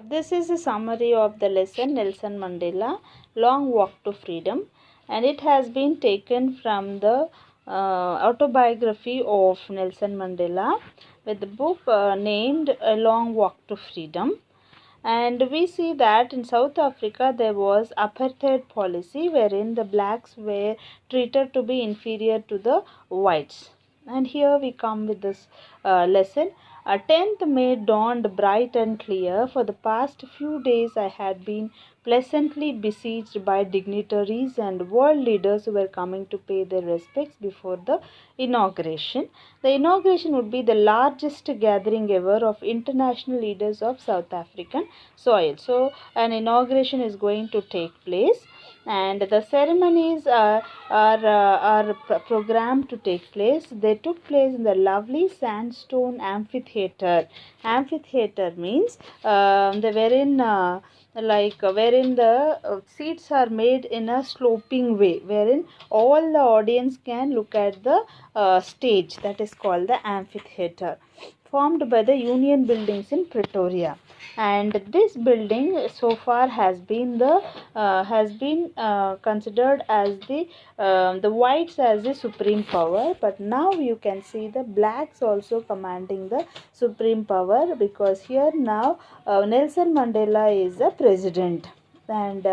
This is a summary of the lesson Nelson Mandela Long Walk to Freedom, and it has been taken from the autobiography of Nelson Mandela with the book named A Long Walk to Freedom. And we see that in South Africa there was apartheid policy wherein the blacks were treated to be inferior to the whites. And here we come with this lesson. 10th May dawned bright and clear. For the past few days I had been pleasantly besieged by dignitaries and world leaders who were coming to pay their respects before the inauguration. The inauguration would be the largest gathering ever of international leaders of South African soil. So an inauguration is going to take place, and the ceremonies are programmed to take place. They took place in the lovely sandstone amphitheater. Amphitheater means wherein the seats are made in a sloping way, wherein all the audience can look at the stage. That is called the amphitheater, formed by the Union Buildings in Pretoria. And this building so far has been considered as the whites as the supreme power, but now you can see the blacks also commanding the supreme power, because here now Nelson Mandela is the president. And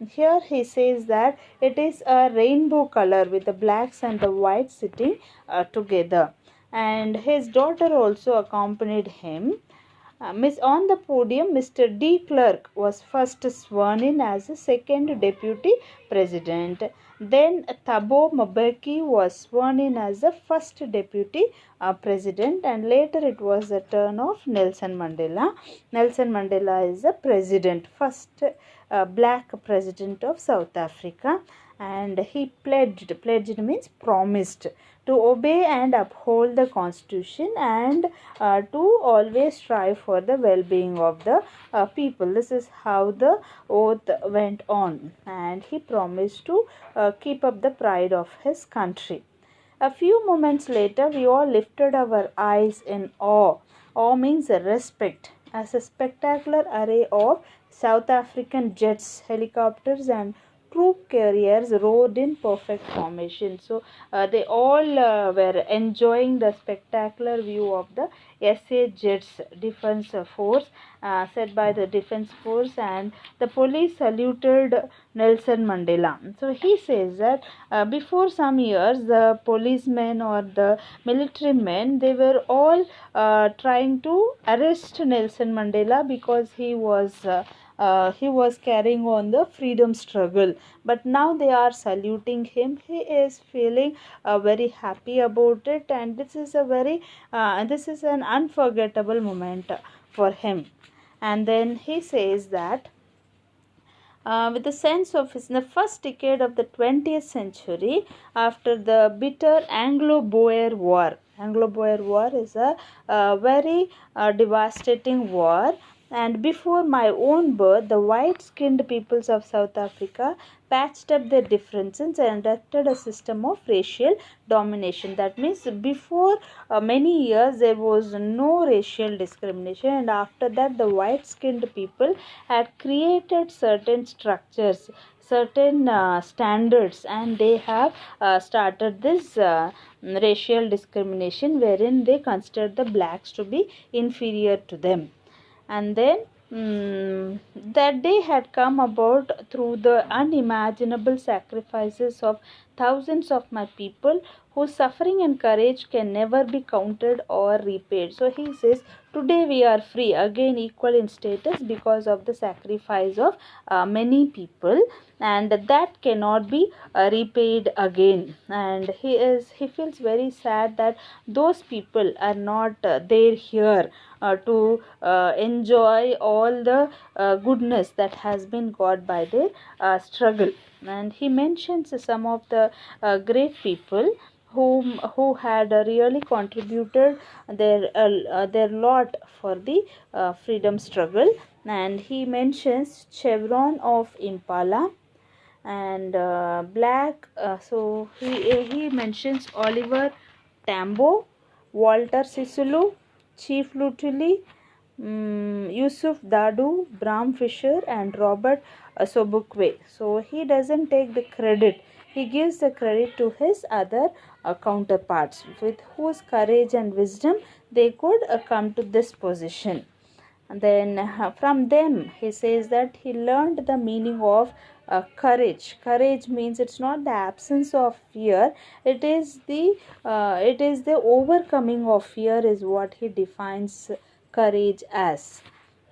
here he says that it is a rainbow color with the blacks and the whites sitting together, and his daughter also accompanied him. On the podium, Mr. De Klerk was first sworn in as the second deputy president. Then Thabo Mbeki was sworn in as the first deputy president, and later it was the turn of Nelson Mandela. Nelson Mandela is the president, first black president of South Africa, and he pledged means promised to obey and uphold the constitution, and to always strive for the well-being of the people. This is how the oath went on, and he promised to keep up the pride of his country. A few moments later, we all lifted our eyes in awe. Awe means respect, as a spectacular array of South African jets, helicopters, and troop carriers rode in perfect formation. So they all were enjoying the spectacular view of the SA jets, defense force, set by the defense force, and the police saluted Nelson Mandela. So he says that before some years the policemen or the military men, they were all trying to arrest Nelson Mandela because he was carrying on the freedom struggle, but now they are saluting him. He is feeling very happy about it, and this is an unforgettable moment for him. And then he says that with the sense of in the first decade of the 20th century, after the bitter Anglo-Boer War. Anglo-Boer War is a very devastating war, and before my own birth, the white-skinned peoples of South Africa patched up their differences and adopted a system of racial domination. That means before many years there was no racial discrimination, and after that the white-skinned people had created certain structures, certain standards, and they have started this racial discrimination wherein they considered the blacks to be inferior to them. And then that day had come about through the unimaginable sacrifices of thousands of my people, whose suffering and courage can never be counted or repaid. So he says, today we are free, again equal in status, because of the sacrifice of many people, and that cannot be repaid again. And he feels very sad that those people are not there here to enjoy all the goodness that has been got by their struggle. And he mentions some of the great people who had really contributed their lot for the freedom struggle. And he mentions Chevron of Impala and black. So he mentions Oliver Tambo, Walter Sisulu, Chief Lutuli, Yusuf Dadu, Bram Fisher, and Robert Sobukwe. So he doesn't take the credit. He gives the credit to his other counterparts, with whose courage and wisdom they could come to this position. And then from them he says that he learned the meaning of courage. Means it's not the absence of fear, it is the overcoming of fear is what he defines courage as.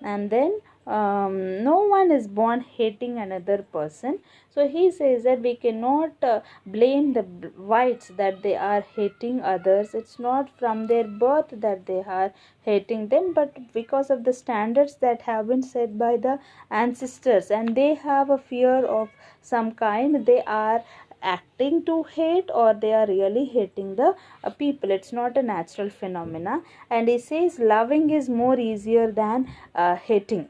And then no one is born hating another person, so he says that we cannot blame the whites that they are hating others. It's not from their birth that they are hating them, but because of the standards that have been set by the ancestors, and they have a fear of some kind, they are acting to hate, or they are really hating the people. It's not a natural phenomena. And he says loving is more easier than hating.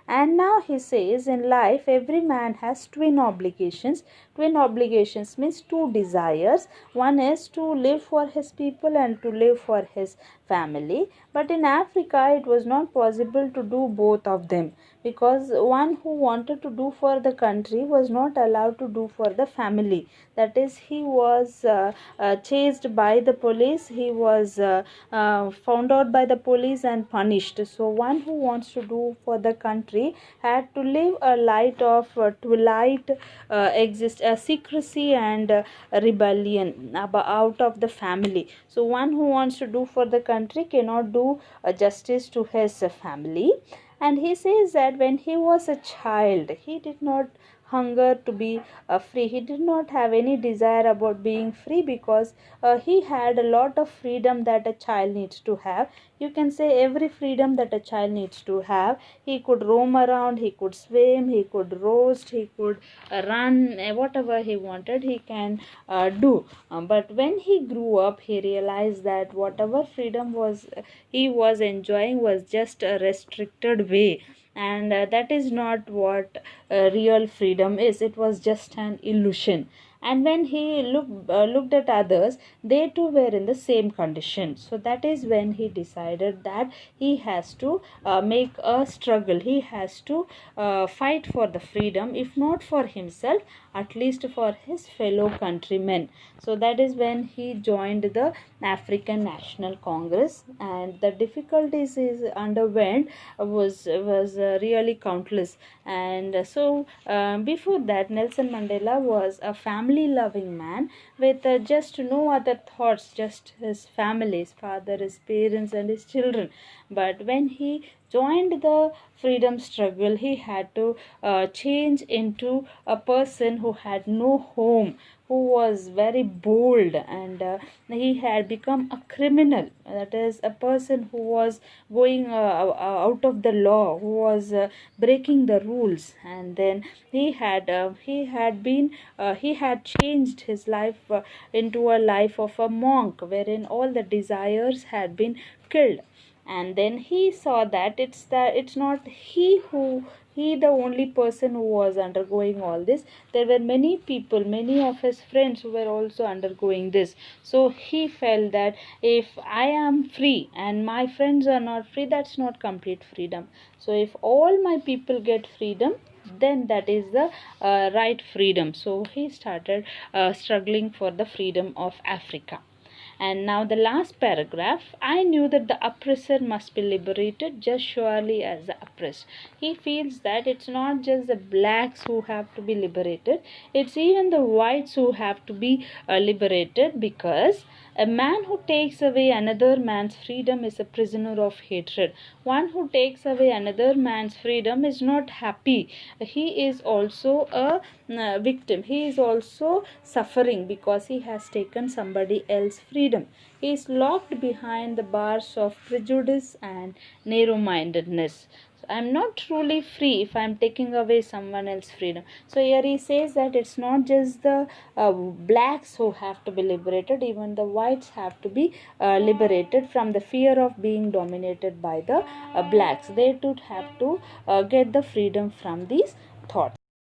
And now he says in life every man has twin obligations. Twin obligations means two desires. One is to live for his people and to live for his family. But in Africa it was not possible to do both of them, because one who wanted to do for the country was not allowed to do for the family. That is, he was chased by the police, he was found out by the police and punished. So one who wants to do for the country had to live a light of twilight, exist secrecy and rebellion out of the family. So one who wants to do for the country cannot do justice to his family. And he says that when he was a child he did not hunger to be free. He did not have any desire about being free, because he had a lot of freedom that a child needs to have. You can say every freedom that a child needs to have. He could roam around, he could swim, he could roast, he could run, whatever he wanted he can do. But when he grew up he realized that whatever freedom was he was enjoying was just a restricted way, and that is not what real freedom is. It was just an illusion. And when he looked at others, they too were in the same condition. So that is when he decided that he has to make a struggle. He has to fight for the freedom, if not for himself, at least for his fellow countrymen. So that is when he joined the African National Congress, and the difficulties he underwent was really countless. And before that, Nelson Mandela was a family loving man with just no other thoughts, just his family, his father, his parents, and his children. But when he joined the freedom struggle, he had to change into a person who had no home, who was very bold, and he had become a criminal. That is, a person who was going out of the law, who was breaking the rules. And then he had changed his life into a life of a monk, wherein all the desires had been killed. And then he saw that it's not he the only person who was undergoing all this. There were many people, many of his friends, who were also undergoing this. So he felt that if I am free and my friends are not free, that's not complete freedom. So if all my people get freedom, then that is the right freedom. So he started struggling for the freedom of Africa. And now the last paragraph. I knew that the oppressor must be liberated just surely as the oppressed. He feels that it's not just the blacks who have to be liberated, it's even the whites who have to be liberated, because a man who takes away another man's freedom is a prisoner of hatred. One who takes away another man's freedom is not happy. He is also a victim. He is also suffering because he has taken somebody else's freedom. He is locked behind the bars of prejudice and narrow mindedness. I'm not truly free if I'm taking away someone else's freedom. So here he says that it's not just the blacks who have to be liberated, even the whites have to be liberated from the fear of being dominated by the blacks. They too have to get the freedom from these thoughts.